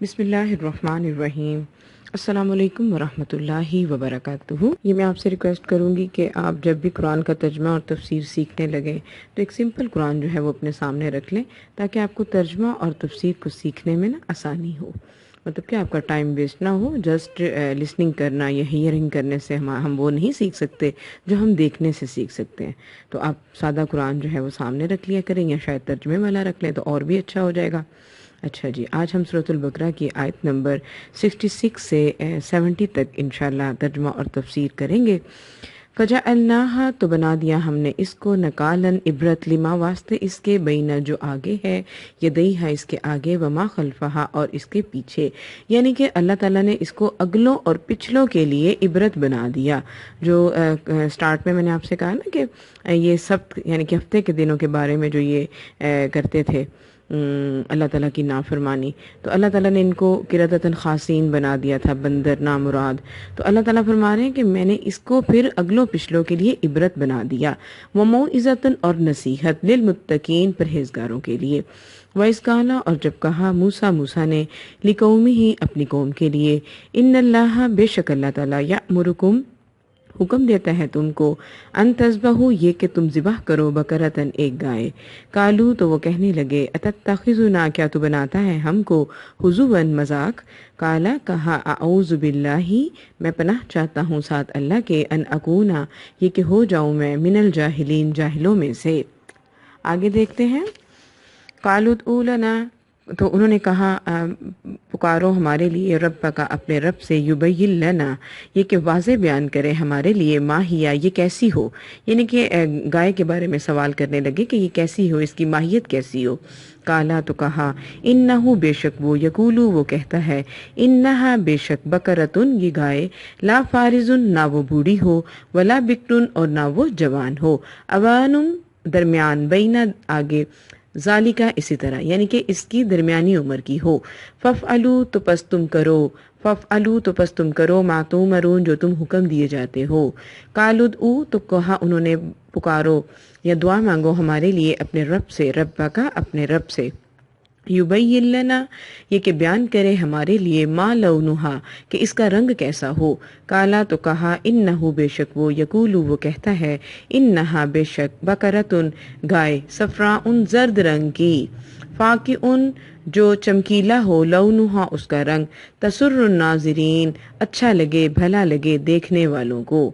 بسم اللہ الرحمن الرحیم۔ السلام علیکم ورحمۃ اللہ وبرکاتہ۔ یہ میں آپ سے ریکویسٹ کروں گی کہ آپ جب بھی قرآن کا ترجمہ اور تفسیر سیکھنے لگیں تو ایک سمپل قرآن جو ہے وہ اپنے سامنے رکھ لیں، تاکہ آپ کو ترجمہ اور تفسیر کو سیکھنے میں نا آسانی ہو، مطلب کہ آپ کا ٹائم ویسٹ نہ ہو۔ جسٹ لسننگ کرنا یا ہیئرنگ کرنے سے ہم وہ نہیں سیکھ سکتے جو ہم دیکھنے سے سیکھ سکتے ہیں۔ تو آپ سادہ قرآن جو ہے وہ سامنے رکھ لیا کریں، یا شاید ترجمے والا رکھ لیں تو اور بھی اچھا ہو جائے گا۔ اچھا جی، آج ہم سورۃ البقرہ کی آیت نمبر 66 سے 70 تک انشاءاللہ ترجمہ اور تفسیر کریں گے۔ فَجَعَلْنَاهَا، تو بنا دیا ہم نے اس کو، نکالن عبرت، لما واسطے اس کے، بینہ جو آگے ہے، یدیہا اس کے آگے، وما خلفہا اور اس کے پیچھے، یعنی کہ اللہ تعالیٰ نے اس کو اگلوں اور پچھلوں کے لیے عبرت بنا دیا۔ جو سٹارٹ میں نے آپ سے کہا نا کہ یہ سبت یعنی کہ ہفتے کے دنوں کے بارے میں جو یہ کرتے تھے اللہ تعالیٰ کی نافرمانی، تو اللہ تعالیٰ نے ان کو قردۃ خاسین بنا دیا تھا، بندر نامراد۔ تو اللہ تعالیٰ فرما رہے ہیں کہ میں نے اس کو پھر اگلوں پچھلوں کے لیے عبرت بنا دیا، وموعظۃ اور نصیحت، للمتقین پرہیزگاروں کے لیے۔ وَإِذْ قَالَ اور جب کہا موسیٰ نے، لِقَوْمِهِ اپنی قوم کے لیے، ان اللہ بے شک اللہ تعالیٰ، یأمرکم حکم دیتا ہے تم کو، ان تذبحوا یہ کہ تم ذبح کرو، بقرۃ ایک گائے۔ قالوا تو وہ کہنے لگے، اتتخذنا کیا تو بناتا ہے ہم کو، ہزوا مذاق۔ قالا کہا، اعوذ باللہ میں پناہ چاہتا ہوں ساتھ اللہ کے، ان اکونا یہ کہ ہو جاؤں میں، من الجاہلین جاہلوں میں سے۔ آگے دیکھتے ہیں۔ قالوا ادعوا لنا تو انہوں نے کہا پکارو ہمارے لیے، رب کا اپنے رب سے، یبین لنا یہ کہ واضح بیان کرے ہمارے لیے، ما ہیا یہ کیسی ہو، یعنی کہ گائے کے بارے میں سوال کرنے لگے کہ یہ کیسی ہو، اس کی ماہیت کیسی ہو۔ کالا تو کہا، انہو بے شک وہ، یقولو وہ کہتا ہے، انہا بے شک، بقرتن یہ گائے، لا فارزن نہ وہ بوڑھی ہو، ولا بکرن اور نہ وہ جوان ہو، اوانم درمیان، بینہ آگے، ذالکہ اسی طرح یعنی کہ اس کی درمیانی عمر کی ہو، ففعلوا تو پس تم کرو، ففعلوا تو پس تم کرو، ما تؤمرون جو تم حکم دیے جاتے ہو۔ قالوا ادعوا تو کہا انہوں نے پکارو یا دعا مانگو ہمارے لیے اپنے رب سے، رب کا اپنے رب سے، یبین لنا یہ کہ بیان کرے ہمارے لیے، ما لونہا کہ اس کا رنگ کیسا ہو۔ کالا تو کہا، انہو بے شک وہ، یقولو وہ کہتا ہے، انہا بے شک، بقرتن گائے، صفراء زرد رنگ کی، فاقعن جو چمکیلا ہو، لونہا اس کا رنگ، تسر الناظرین اچھا لگے، بھلا لگے دیکھنے والوں کو۔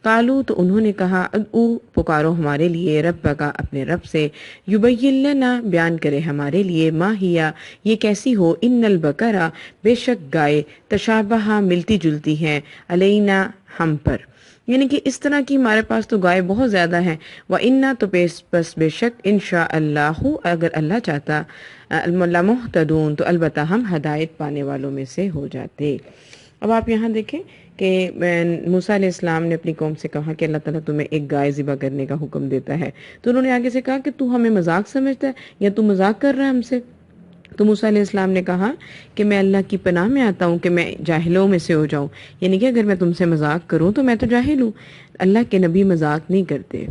قالو تو انہوں نے کہا، ادعو پکارو ہمارے لیے، رب کا اپنے رب سے، یبین لنا بیان کرے ہمارے لیے، ما ہیا یہ کیسی ہو، ان البقرہ بے شک گائے، تشابہ ملتی جلتی ہیں، علینا ہم پر، یعنی کہ اس طرح کی ہمارے پاس تو گائے بہت زیادہ ہیں، وَإِنَّا تو بس بے شک، انشاء اللہ اگر اللہ چاہتا، لَمُهْتَدُونَ تو البتہ ہم ہدایت پانے والوں میں سے ہو جاتے۔ اب آپ یہاں دیکھیں کہ موسیٰ علیہ السلام نے اپنی قوم سے کہا کہ اللہ تعالیٰ تمہیں ایک گائے ذبح کرنے کا حکم دیتا ہے، تو انہوں نے آگے سے کہا کہ تو ہمیں مذاق سمجھتا ہے یا تو مذاق کر رہا ہے ہم سے۔ تو موسیٰ علیہ السلام نے کہا کہ میں اللہ کی پناہ میں آتا ہوں کہ میں جاہلوں میں سے ہو جاؤں، یعنی کہ اگر میں تم سے مذاق کروں تو میں تو جاہل ہوں، اللہ کے نبی مذاق نہیں کرتے،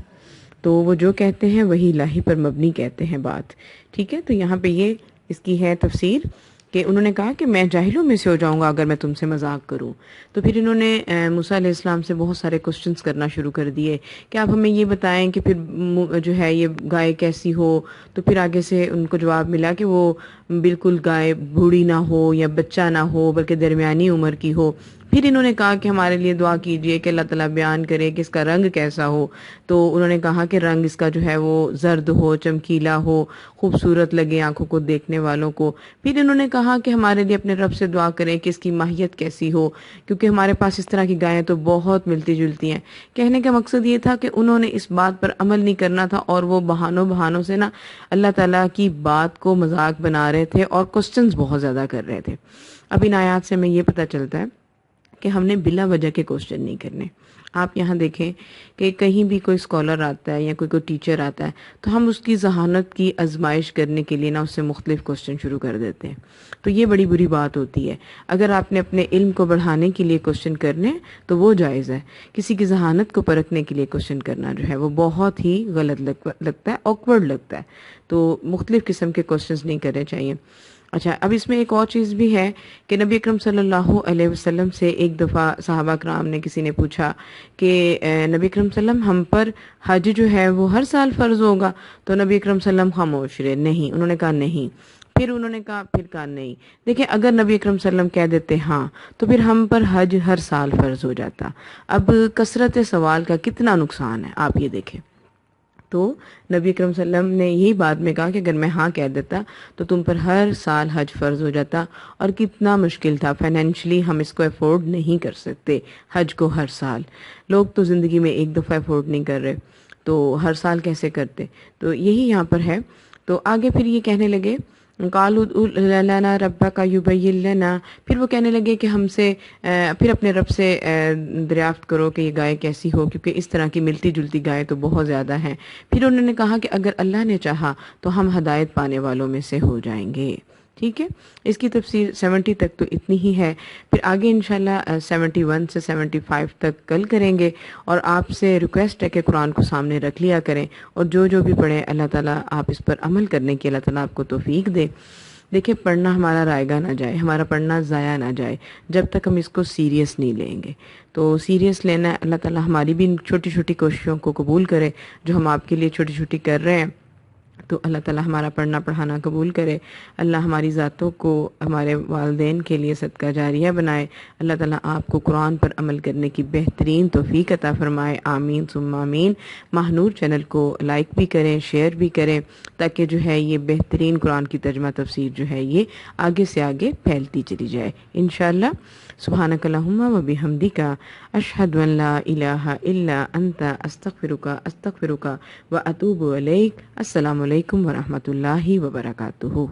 تو وہ جو کہتے ہیں وہی الہی پر مبنی کہتے ہیں بات، ٹھیک ہے۔ تو یہاں پہ یہ اس کی ہے تفسیر کہ انہوں نے کہا کہ میں جاہلوں میں سے ہو جاؤں گا اگر میں تم سے مذاق کروں۔ تو پھر انہوں نے موسیٰ علیہ السلام سے بہت سارے کوسچنز کرنا شروع کر دیے کہ آپ ہمیں یہ بتائیں کہ پھر جو ہے یہ گائے کیسی ہو۔ تو پھر آگے سے ان کو جواب ملا کہ وہ بالکل گائے بوڑھی نہ ہو یا بچہ نہ ہو بلکہ درمیانی عمر کی ہو۔ پھر انہوں نے کہا کہ ہمارے لیے دعا کیجئے کہ اللہ تعالیٰ بیان کرے کہ اس کا رنگ کیسا ہو۔ تو انہوں نے کہا کہ رنگ اس کا جو ہے وہ زرد ہو، چمکیلا ہو، خوبصورت لگے آنکھوں کو دیکھنے والوں کو۔ پھر انہوں نے کہا کہ ہمارے لیے اپنے رب سے دعا کریں کہ اس کی ماہیت کیسی ہو، کیونکہ ہمارے پاس اس طرح کی گائیں تو بہت ملتی جلتی ہیں۔ کہنے کا مقصد یہ تھا کہ انہوں نے اس بات پر عمل نہیں کرنا تھا اور وہ بہانوں سے نا اللہ تعالیٰ کی بات کو مذاق بنا رہے تھے اور کوسچنز بہت زیادہ کر رہے تھے۔ اب ان آیات سے ہمیں یہ پتہ چلتا ہے کہ ہم نے بلا وجہ کے کوسچن نہیں کرنے۔ آپ یہاں دیکھیں کہ کہیں بھی کوئی اسکالر آتا ہے یا کوئی ٹیچر آتا ہے تو ہم اس کی ذہانت کی آزمائش کرنے کے لیے نا اس سے مختلف کوسچن شروع کر دیتے ہیں، تو یہ بڑی بری بات ہوتی ہے۔ اگر آپ نے اپنے علم کو بڑھانے کے لیے کوسچن کرنے تو وہ جائز ہے، کسی کی ذہانت کو پرکھنے کے لیے کوسچن کرنا جو ہے وہ بہت ہی غلط لگتا ہے، آکورڈ لگتا ہے، تو مختلف قسم کے کوسچنز نہیں کرنے چاہیے۔ اچھا، اب اس میں ایک اور چیز بھی ہے کہ نبی اکرم صلی اللہ علیہ وسلم سے ایک دفعہ صحابہ کرام نے کسی نے پوچھا کہ نبی اکرم صلی اللہ علیہ وسلم ہم پر حج جو ہے وہ ہر سال فرض ہوگا؟ تو نبی اکرم صلی اللہ علیہ وسلم خاموش رہے، نہیں، انہوں نے کہا نہیں، پھر انہوں نے کہا، پھر کہا نہیں۔ دیکھیں، اگر نبی اکرم صلی اللہ علیہ وسلم کہہ دیتے ہاں تو پھر ہم پر حج ہر سال فرض ہو جاتا۔ اب کثرت سوال کا کتنا نقصان ہے، آپ یہ دیکھیں۔ تو نبی اکرم صلی اللہ علیہ وسلم نے یہی بعد میں کہا کہ اگر میں ہاں کہہ دیتا تو تم پر ہر سال حج فرض ہو جاتا، اور کتنا مشکل تھا، فائنینشلی ہم اس کو افورڈ نہیں کر سکتے حج کو ہر سال۔ لوگ تو زندگی میں ایک دفعہ افورڈ نہیں کر رہے، تو ہر سال کیسے کرتے؟ تو یہی یہاں پر ہے۔ تو آگے پھر یہ کہنے لگے قالوا ادع لنا ربک یبین لنا، پھر وہ کہنے لگے کہ ہم سے پھر اپنے رب سے دریافت کرو کہ یہ گائے کیسی ہو، کیونکہ اس طرح کی ملتی جلتی گائے تو بہت زیادہ ہیں۔ پھر انہوں نے کہا کہ اگر اللہ نے چاہا تو ہم ہدایت پانے والوں میں سے ہو جائیں گے۔ ٹھیک ہے، اس کی تفسیر 70 تک تو اتنی ہی ہے، پھر آگے انشاءاللہ 71 سے 75 تک کل کریں گے۔ اور آپ سے ریکویسٹ ہے کہ قرآن کو سامنے رکھ لیا کریں، اور جو بھی پڑھیں اللہ تعالیٰ آپ اس پر عمل کرنے کی اللہ تعالیٰ آپ کو توفیق دے۔ دیکھیں، پڑھنا ہمارا رائے گا نہ جائے، ہمارا پڑھنا ضائع نہ جائے جب تک ہم اس کو سیریس نہیں لیں گے۔ تو سیریس لینا ہے، اللہ تعالیٰ ہماری بھی ان چھوٹی چھوٹی کوششوں کو قبول کرے جو ہم آپ کے لیے چھوٹی چھوٹی کر رہے ہیں۔ تو اللہ تعالیٰ ہمارا پڑھنا پڑھانا قبول کرے، اللہ ہماری ذاتوں کو ہمارے والدین کے لیے صدقہ جاریہ بنائے، اللہ تعالیٰ آپ کو قرآن پر عمل کرنے کی بہترین توفیق عطا فرمائے، آمین ثم آمین۔ ماہنور چینل کو لائک بھی کریں، شیئر بھی کریں، تاکہ جو ہے یہ بہترین قرآن کی ترجمہ تفسیر جو ہے یہ آگے سے آگے پھیلتی چلی جائے انشاءاللہ۔ سبحانک اللہم و بحمدک، اشہد ان لا الہ الا انت، استغفرک و اتوب الیک۔ السلام علیکم ورحمۃ اللہ وبرکاتہ۔